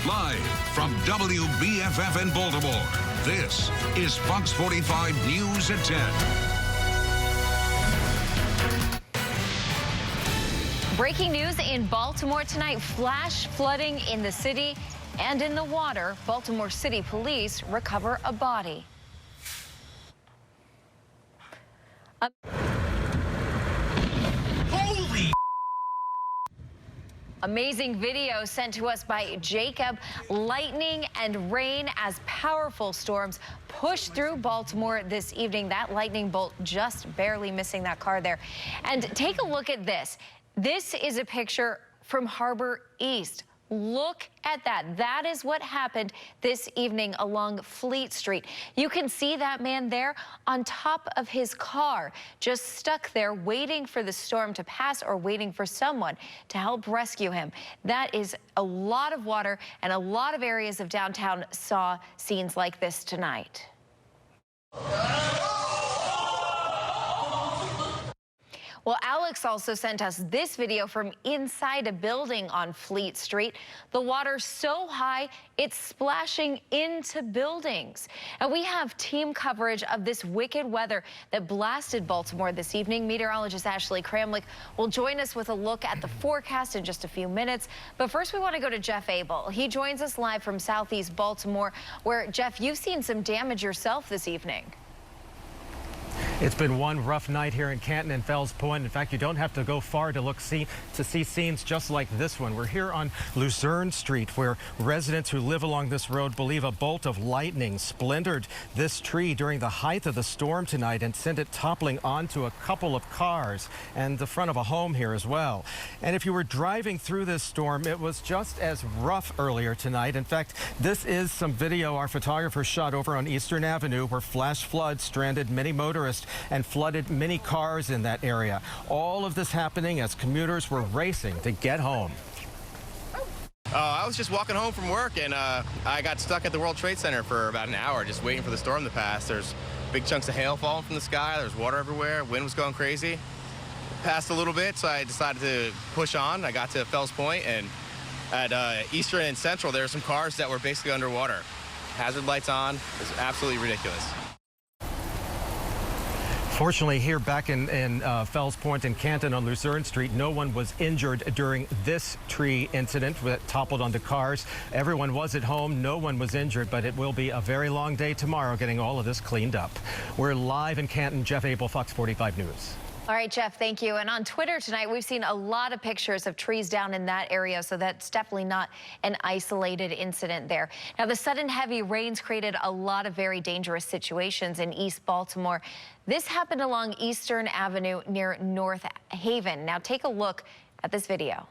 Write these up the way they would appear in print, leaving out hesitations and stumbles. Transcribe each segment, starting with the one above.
Live from WBFF in Baltimore, this is Fox 45 News at 10. Breaking news in Baltimore tonight. Flash flooding in the city and in the water. Baltimore City Police recover a body. Holy! Amazing video sent to us by Jacob. Lightning and rain as powerful storms push through Baltimore this evening. That lightning bolt just barely missing that car there. And take a look at this. This is a picture from Harbor East. Look at that. That is what happened this evening along Fleet Street. You can see that man there on top of his car, just stuck there waiting for the storm to pass or waiting for someone to help rescue him. That is a lot of water, and a lot of areas of downtown saw scenes like this tonight. Well, Alex also sent us this video from inside a building on Fleet Street. The water's so high, it's splashing into buildings. And we have team coverage of this wicked weather that blasted Baltimore this evening. Meteorologist Ashley Kramlich will join us with a look at the forecast in just a few minutes. But first, we want to go to Jeff Abel. He joins us live from Southeast Baltimore, where, Jeff, you've seen some damage yourself this evening. It's been one rough night here in Canton and Fells Point. In fact, you don't have to go far to see scenes just like this one. We're here on Luzerne Street, where residents who live along this road believe a bolt of lightning splintered this tree during the height of the storm tonight and sent it toppling onto a couple of cars and the front of a home here as well. And if you were driving through this storm, it was just as rough earlier tonight. In fact, this is some video our photographer shot over on Eastern Avenue, where flash floods stranded many motorists and flooded many cars in that area. All of this happening as commuters were racing to get home. I was just walking home from work, and I got stuck at the World Trade Center for about an hour just waiting for the storm to pass. There's big chunks of hail falling from the sky. There's water everywhere. Wind was going crazy. It passed a little bit, so I decided to push on. I got to Fells Point, and at Eastern and Central, there were some cars that were basically underwater. Hazard lights on. It's absolutely ridiculous. Fortunately, here back in Fells Point and Canton on Luzerne Street, no one was injured during this tree incident that toppled onto cars. Everyone was at home. No one was injured, but it will be a very long day tomorrow getting all of this cleaned up. We're live in Canton. Jeff Abel, Fox 45 News. All right, Jeff, thank you. And on Twitter tonight, we've seen a lot of pictures of trees down in that area, so that's definitely not an isolated incident there. Now, the sudden heavy rains created a lot of very dangerous situations in East Baltimore. This happened along Eastern Avenue near North Haven. Now, take a look at this video.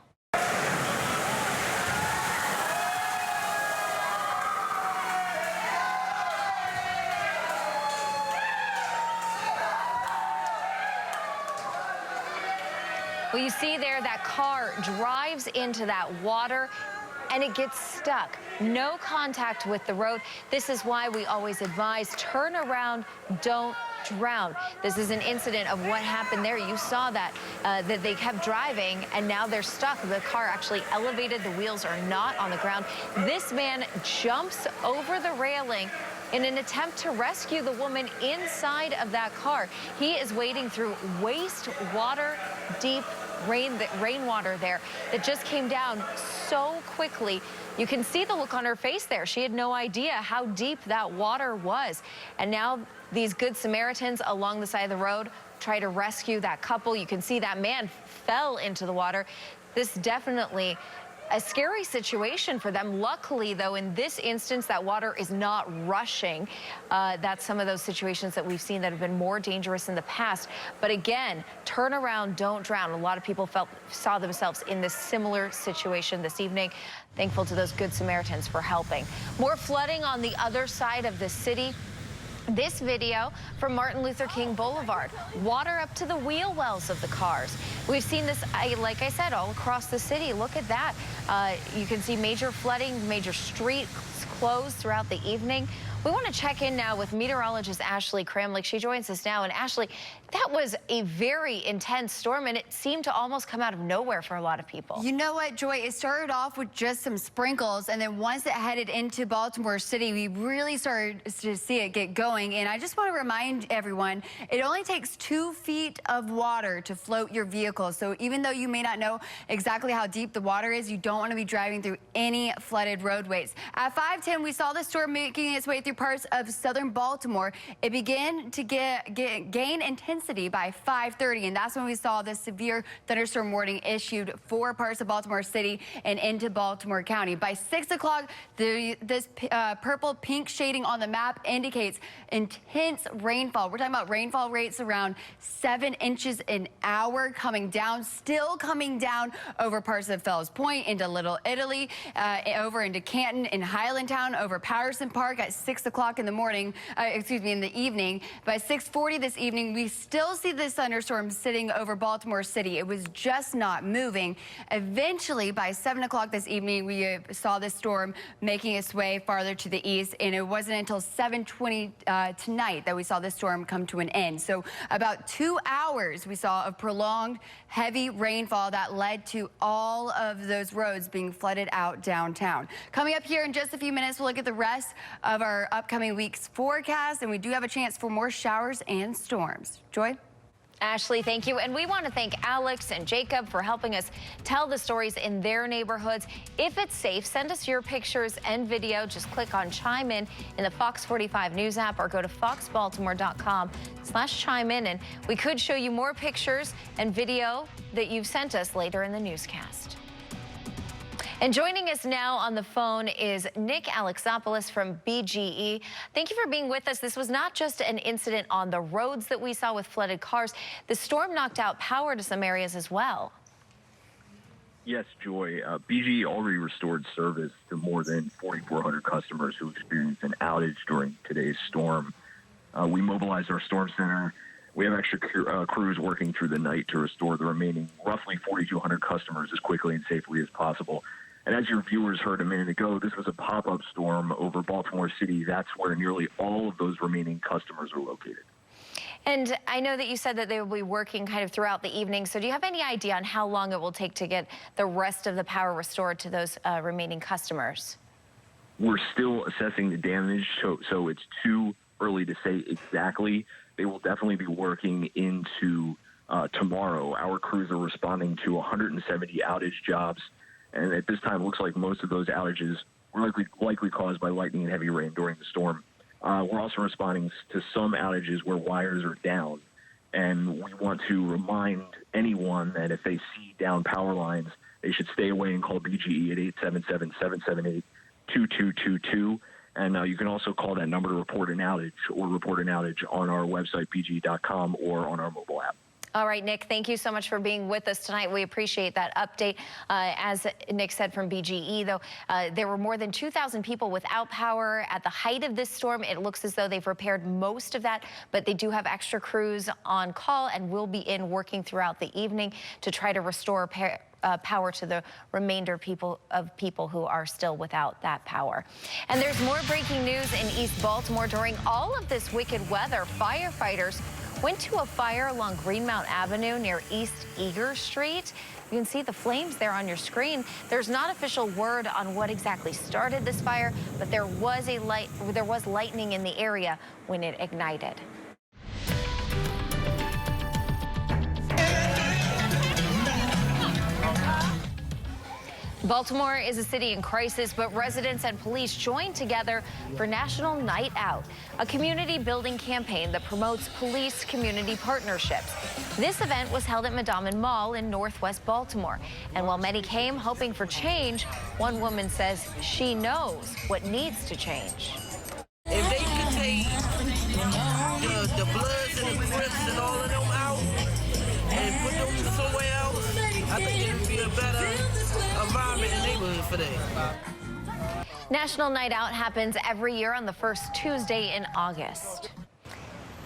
Well, you see there that car drives into that water and it gets stuck. No contact with the road. This is why we always advise turn around, don't drown. This is an incident of what happened there. You saw that, that they kept driving and now they're stuck. The car actually elevated. The wheels are not on the ground. This man jumps over the railing in an attempt to rescue the woman inside of that car. He is wading through waist-water deep rainwater there that just came down so quickly. You can see the look on her face there. She had no idea how deep that water was. And now these good Samaritans along the side of the road try to rescue that couple. You can see that man fell into the water. This definitely a scary situation for them. Luckily, though, in this instance, that water is not rushing. That's some of those situations that we've seen that have been more dangerous in the past. But again, turn around, don't drown. A lot of people saw themselves in this similar situation this evening. Thankful to those good Samaritans for helping. More flooding on the other side of the city. This video from Martin Luther King Boulevard. Water up to the wheel wells of the cars. We've seen this, like I said, all across the city. Look at that. You can see major flooding, major streets closed throughout the evening. We want to check in now with meteorologist Ashley Kramlich. She joins us now. And Ashley, that was a very intense storm, and it seemed to almost come out of nowhere for a lot of people. You know what, Joy? It started off with just some sprinkles, and then once it headed into Baltimore City, we really started to see it get going. And I just want to remind everyone, it only takes 2 feet of water to float your vehicle. So even though you may not know exactly how deep the water is, you don't want to be driving through any flooded roadways. At 5:10, we saw the storm making its way through parts of southern Baltimore. It began to gain intensity by 5:30, and that's when we saw the severe thunderstorm warning issued for parts of Baltimore City and into Baltimore County. By 6 o'clock, this purple-pink shading on the map indicates intense rainfall. We're talking about rainfall rates around 7 inches an hour coming down, still coming down over parts of Fells Point into Little Italy, over into Canton and Highlandtown, over Patterson Park at 6 o'clock in the morning, in the evening. By 6:40 this evening, we still see this thunderstorm sitting over Baltimore City. It was just not moving. Eventually, by 7 o'clock this evening, we saw this storm making its way farther to the east, and it wasn't until 7:20 tonight that we saw this storm come to an end. So about 2 hours we saw of prolonged heavy rainfall that led to all of those roads being flooded out downtown. Coming up here in just a few minutes, we'll look at the rest of our upcoming week's forecast, and we do have a chance for more showers and storms. Joy? Ashley, thank you. And we want to thank Alex and Jacob for helping us tell the stories in their neighborhoods. If it's safe, send us your pictures and video. Just click on Chime In the Fox 45 News app or go to foxbaltimore.com/chime in. And we could show you more pictures and video that you've sent us later in the newscast. And joining us now on the phone is Nick Alexopoulos from BGE. Thank you for being with us. This was not just an incident on the roads that we saw with flooded cars. The storm knocked out power to some areas as well. Yes, Joy. BGE already restored service to more than 4,400 customers who experienced an outage during today's storm. We mobilized our storm center. We have extra crews working through the night to restore the remaining roughly 4,200 customers as quickly and safely as possible. And as your viewers heard a minute ago, this was a pop-up storm over Baltimore City. That's where nearly all of those remaining customers are located. And I know that you said that they will be working kind of throughout the evening. So do you have any idea on how long it will take to get the rest of the power restored to those remaining customers? We're still assessing the damage, so it's too early to say exactly. They will definitely be working into tomorrow. Our crews are responding to 170 outage jobs. And at this time, it looks like most of those outages were likely caused by lightning and heavy rain during the storm. We're also responding to some outages where wires are down. And we want to remind anyone that if they see down power lines, they should stay away and call BGE at 877-778-2222. And you can also call that number to report an outage on our website, bge.com, or on our mobile app. All right, Nick, thank you so much for being with us tonight. We appreciate that update. As Nick said from BGE, though, there were more than 2,000 people without power at the height of this storm. It looks as though they've repaired most of that, but they do have extra crews on call and will be in working throughout the evening to try to restore power to the remainder of people who are still without that power. And there's more breaking news in East Baltimore. During all of this wicked weather, firefighters went to a fire along Greenmount Avenue near East Eager Street. You can see the flames there on your screen. There's not official word on what exactly started this fire, but there was lightning in the area when it ignited. Baltimore is a city in crisis, but residents and police joined together for National Night Out, a community building campaign that promotes police-community partnerships. This event was held at Madama Mall in Northwest Baltimore. And while many came hoping for change, one woman says she knows what needs to change. If they could take the Bloods and the Crips and all of them out and put them somewhere else, I think it would be a better environment and neighborhood for them. National Night Out happens every year on the first Tuesday in August.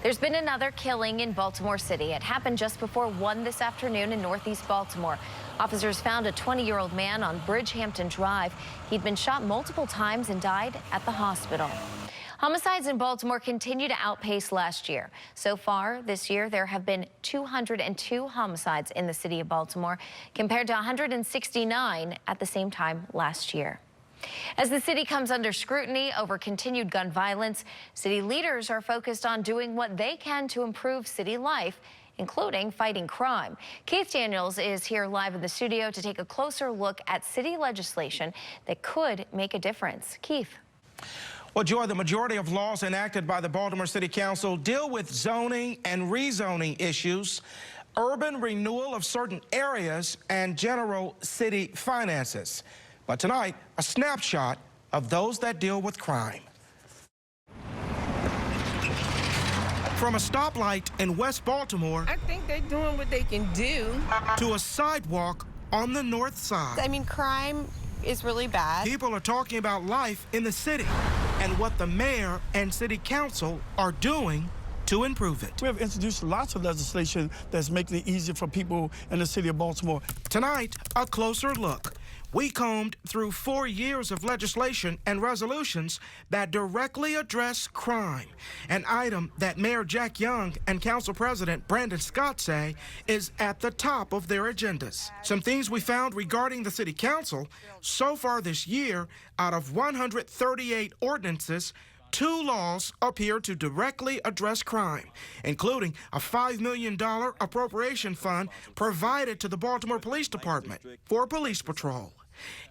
There's been another killing in Baltimore City. It happened just before 1 this afternoon in Northeast Baltimore. Officers found a 20-year-old man on Bridgehampton Drive. He'd been shot multiple times and died at the hospital. Homicides in Baltimore continue to outpace last year. So far this year, there have been 202 homicides in the city of Baltimore, compared to 169 at the same time last year. As the city comes under scrutiny over continued gun violence, city leaders are focused on doing what they can to improve city life, including fighting crime. Keith Daniels is here live in the studio to take a closer look at city legislation that could make a difference. Keith. Well, Joy, the majority of laws enacted by the Baltimore City Council deal with zoning and rezoning issues, urban renewal of certain areas, and general city finances. But tonight, a snapshot of those that deal with crime. From a stoplight in West Baltimore, I think they're doing what they can do. To a sidewalk on the north side. I mean, crime is really bad. People are talking about life in the city and what the mayor and city council are doing to improve it. We have introduced lots of legislation that's making it easier for people in the city of Baltimore. Tonight, a closer look. We combed through 4 years of legislation and resolutions that directly address crime, an item that Mayor Jack Young and Council President Brandon Scott say is at the top of their agendas. Some things we found regarding the City Council: so far this year, out of 138 ordinances, 2 laws appear to directly address crime, including a $5 million appropriation fund provided to the Baltimore Police Department for police patrol.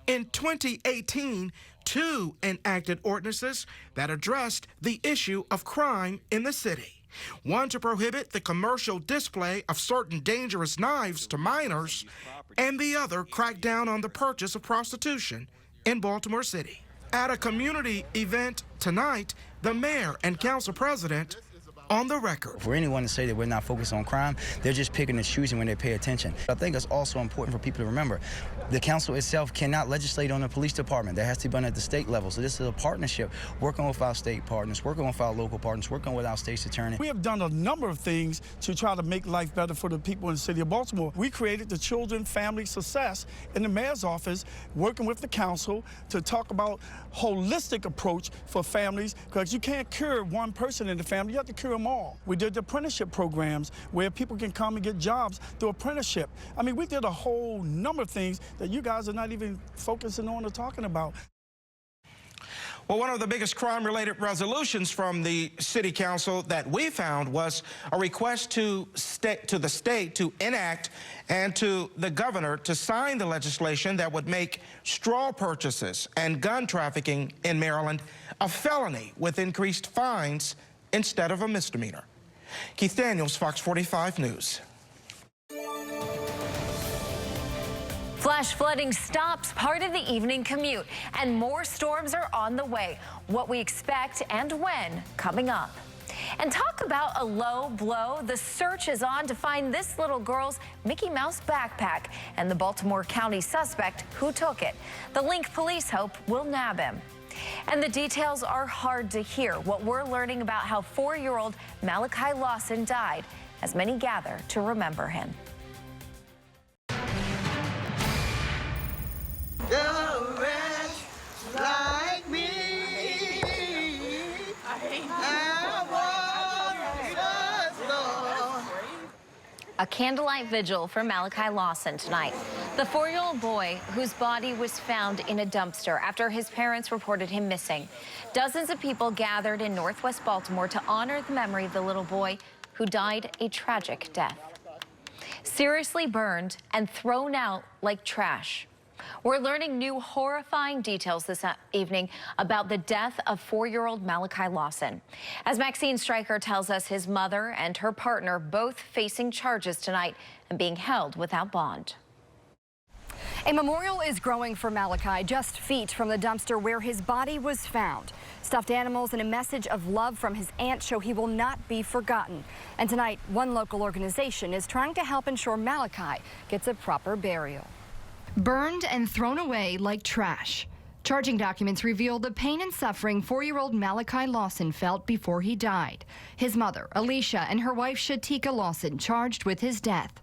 In 2018, 2 enacted ordinances that addressed the issue of crime in the city. One to prohibit the commercial display of certain dangerous knives to minors, and the other cracked down on the purchase of prostitution in Baltimore City. At a community event tonight, the mayor and council president on the record. For anyone to say that we're not focused on crime, they're just picking and choosing when they pay attention. I think it's also important for people to remember the council itself cannot legislate on the police department. That has to be done at the state level. So this is a partnership, working with our state partners, working with our local partners, working with our state's attorney. We have done a number of things to try to make life better for the people in the city of Baltimore. We created the Children Family Success in the mayor's office, working with the council to talk about holistic approach for families, because you can't cure one person in the family, you have to cure them all. We did the apprenticeship programs where people can come and get jobs through apprenticeship. I mean, we did a whole number of things that you guys are not even focusing on or talking about. Well, one of the biggest crime-related resolutions from the City Council that we found was a request to the state to enact and to the governor to sign the legislation that would make straw purchases and gun trafficking in Maryland a felony with increased fines instead of a misdemeanor. Keith Daniels, Fox 45 News. Flash flooding stops part of the evening commute, and more storms are on the way. What we expect and when, coming up. And talk about a low blow. The search is on to find this little girl's Mickey Mouse backpack and the Baltimore County suspect who took it. The Link police hope will nab him. And the details are hard to hear. What we're learning about how 4-year-old Malachi Lawson died as many gather to remember him. Like me. A candlelight vigil for Malachi Lawson tonight. The 4-year-old boy whose body was found in a dumpster after his parents reported him missing. Dozens of people gathered in Northwest Baltimore to honor the memory of the little boy who died a tragic death. Seriously burned and thrown out like trash. We're learning new horrifying details this evening about the death of 4-year-old Malachi Lawson. As Maxine Stryker tells us, his mother and her partner both facing charges tonight and being held without bond. A memorial is growing for Malachi just feet from the dumpster where his body was found. Stuffed animals and a message of love from his aunt show he will not be forgotten. And tonight, one local organization is trying to help ensure Malachi gets a proper burial. Burned and thrown away like trash. Charging documents reveal the pain and suffering 4-year-old Malachi Lawson felt before he died. His mother, Alicia, and her wife, Shatika Lawson, charged with his death.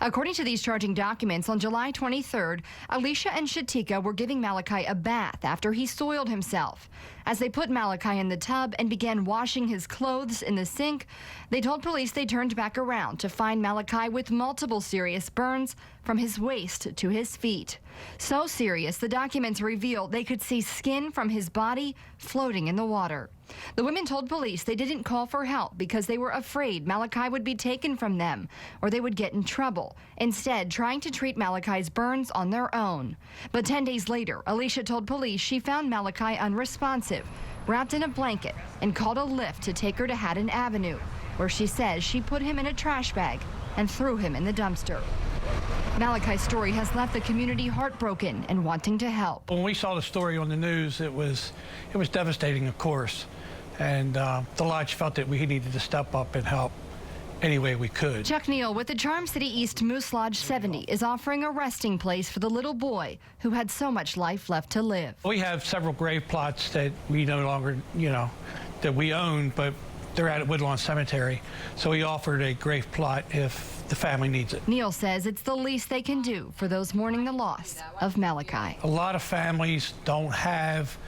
According to these charging documents, on July 23rd, Alicia and Shatika were giving Malachi a bath after he soiled himself. As they put Malachi in the tub and began washing his clothes in the sink, they told police they turned back around to find Malachi with multiple serious burns from his waist to his feet. So serious, the documents reveal they could see skin from his body floating in the water. The women told police they didn't call for help because they were afraid Malachi would be taken from them or they would get in trouble, instead trying to treat Malachi's burns on their own. But 10 days later, Alicia told police she found Malachi unresponsive, wrapped in a blanket, and called a lift to take her to Haddon Avenue, where she says she put him in a trash bag and threw him in the dumpster. Malachi's story has left the community heartbroken and wanting to help. When we saw the story on the news, it was devastating, of course. And the Lodge felt that we needed to step up and help any way we could. Chuck Neal with the Charm City East Moose Lodge 70 is offering a resting place for the little boy who had so much life left to live. We have several grave plots that we no longer, that we own, but they're at Woodlawn Cemetery. So we offered a grave plot if the family needs it. Neal says it's the least they can do for those mourning the loss of Malachi. A lot of families don't have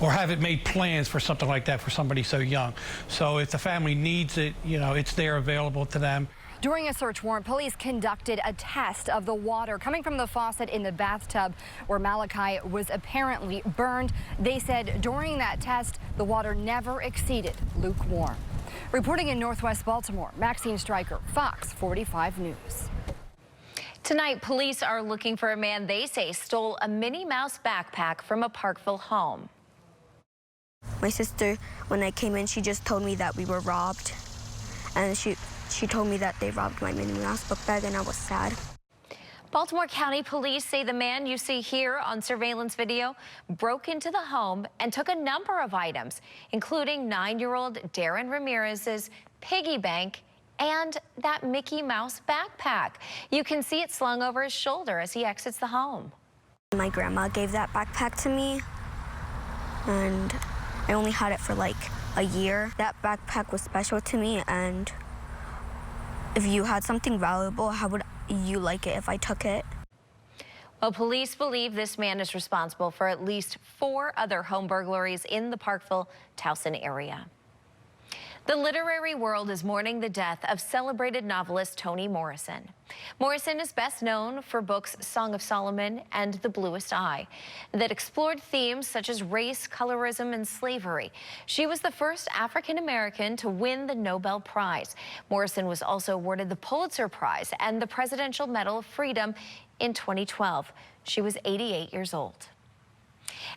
or haven't made plans for something like that for somebody so young. So if the family needs it, it's there available to them. During a search warrant, police conducted a test of the water coming from the faucet in the bathtub where Malachi was apparently burned. They said during that test, the water never exceeded lukewarm. Reporting in Northwest Baltimore, Maxine Stryker, Fox 45 News. Tonight, police are looking for a man they say stole a Minnie Mouse backpack from a Parkville home. My sister, when I came in, she just told me that we were robbed. And she told me that they robbed my Minnie Mouse book bag, and I was sad. Baltimore County Police say the man you see here on surveillance video broke into the home and took a number of items, including 9-year-old Darren Ramirez's piggy bank and that Mickey Mouse backpack. You can see it slung over his shoulder as he exits the home. My grandma gave that backpack to me, and I only had it for like a year. That backpack was special to me, and if you had something valuable, how would you like it if I took it? Well, police believe this man is responsible for at least 4 other home burglaries in the Parkville-Towson area. The literary world is mourning the death of celebrated novelist Toni Morrison. Morrison is best known for books Song of Solomon and The Bluest Eye that explored themes such as race, colorism, and slavery. She was the first African-American to win the Nobel Prize. Morrison was also awarded the Pulitzer Prize and the Presidential Medal of Freedom in 2012. She was 88 years old.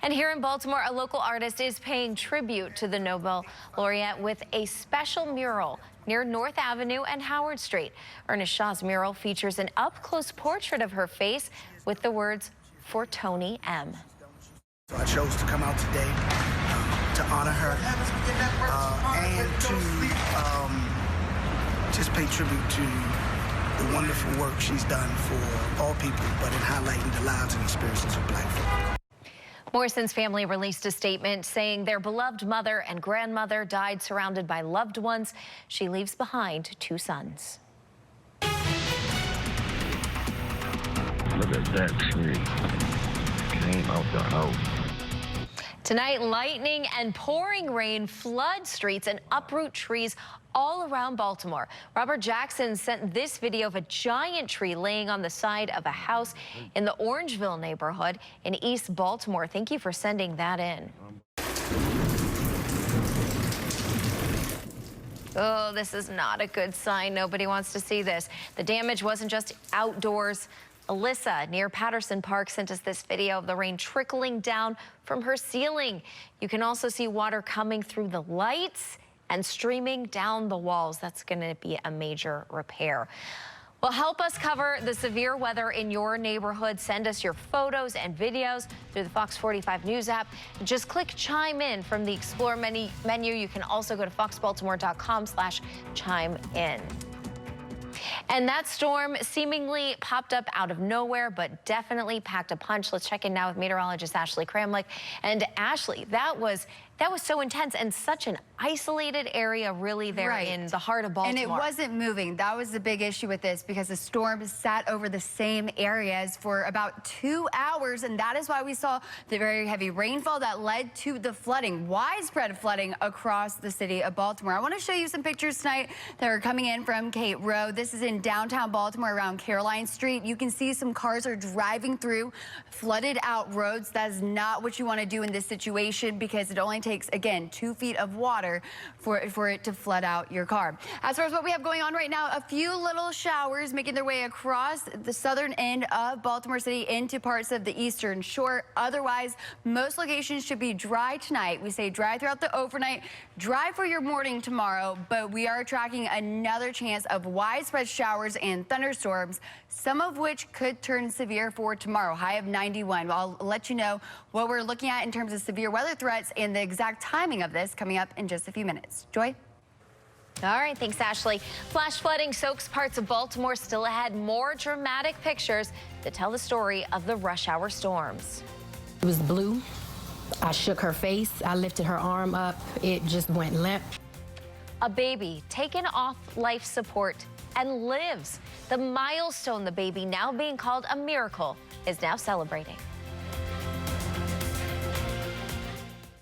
And here in Baltimore, a local artist is paying tribute to the Nobel laureate with a special mural near North Avenue and Howard Street. Ernest Shaw's mural features an up-close portrait of her face with the words, "For Toni M." So I chose to come out today to honor her and to just pay tribute to the wonderful work she's done for all people, but in highlighting the lives and experiences of Black folk. Morrison's family released a statement saying their beloved mother and grandmother died surrounded by loved ones. She leaves behind 2 sons. Look at that tree. Came out the house. Tonight, lightning and pouring rain flood streets and uproot trees all around Baltimore. Robert Jackson sent this video of a giant tree laying on the side of a house in the Orangeville neighborhood in East Baltimore. Thank you for sending that in. Oh, this is not a good sign. Nobody wants to see this. The damage wasn't just outdoors. Alyssa near Patterson Park sent us this video of the rain trickling down from her ceiling. You can also see water coming through the lights and streaming down the walls. That's going to be a major repair. Well, help us cover the severe weather in your neighborhood. Send us your photos and videos through the Fox 45 News app. Just click Chime In from the Explore menu. You can also go to foxbaltimore.com/chime in. And that storm seemingly popped up out of nowhere, but definitely packed a punch. Let's check in now with meteorologist Ashley Kramlich. And Ashley, that was That was so intense and such an isolated area really there in the heart of Baltimore. And it wasn't moving. That was the big issue with this because the storm sat over the same areas for about 2 hours, and that is why we saw the very heavy rainfall that led to the flooding, widespread flooding across the city of Baltimore. I want to show you some pictures tonight that are coming in from Kate Road. This is in downtown Baltimore around Caroline Street. You can see some cars are driving through flooded out roads. That is not what you want to do in this situation because it only takes, again, 2 feet of water for it to flood out your car. As far as what we have going on right now, a few little showers making their way across the southern end of Baltimore City into parts of the eastern shore. Otherwise, most locations should be dry tonight. We say dry throughout the overnight, dry for your morning tomorrow, but we are tracking another chance of widespread showers and thunderstorms, some of which could turn severe for tomorrow. High of 91. I'll let you know what we're looking at in terms of severe weather threats and the exact timing of this coming up in just a few minutes. Joy? All right, thanks, Ashley. Flash flooding soaks parts of Baltimore. Still ahead, more dramatic pictures that tell the story of the rush hour storms. It was blue. I shook her face. I lifted her arm up. It just went limp. A baby taken off life support and lives. The milestone, the baby now being called a miracle, is now celebrating.